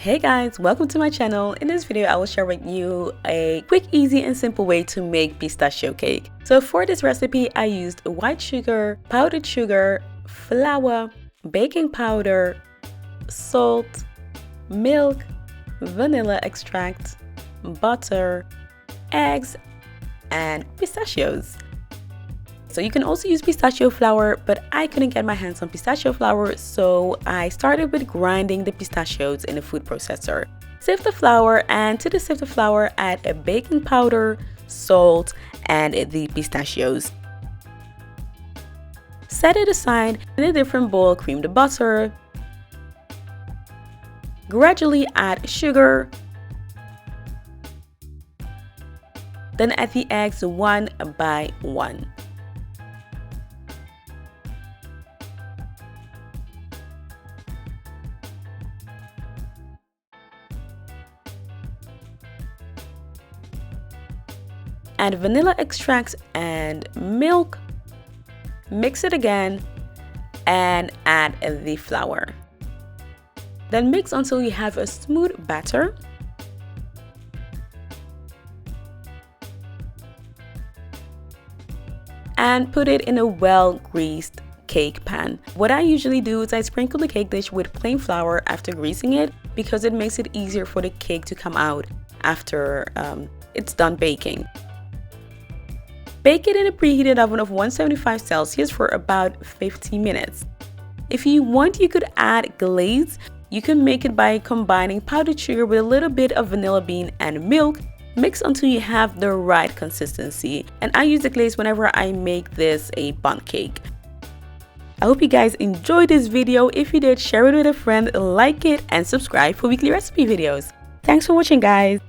Hey guys, welcome to my channel. In this video I will share with you a quick, easy and simple way to make pistachio cake. So for this recipe I used white sugar, powdered sugar, flour, baking powder, salt, milk, vanilla extract, butter, eggs and pistachios. So you can also use pistachio flour, but I couldn't get my hands on pistachio flour, so I started with grinding the pistachios in a food processor. Sift the flour, and to the sifted flour add a baking powder, salt and the pistachios. Set it aside. In a different bowl, cream the butter. Gradually add sugar. Then add the eggs one by one. Add vanilla extract and milk, mix it again, and add the flour. Then mix until you have a smooth batter. And put it in a well-greased cake pan. What I usually do is I sprinkle the cake dish with plain flour after greasing it because it makes it easier for the cake to come out after it's done baking. Bake it in a preheated oven of 175 Celsius for about 50 minutes. If you want, you could add glaze. You can make it by combining powdered sugar with a little bit of vanilla bean and milk. Mix until you have the right consistency. And I use the glaze whenever I make this a bundt cake. I hope you guys enjoyed this video. If you did, share it with a friend, like it, and subscribe for weekly recipe videos. Thanks for watching, guys.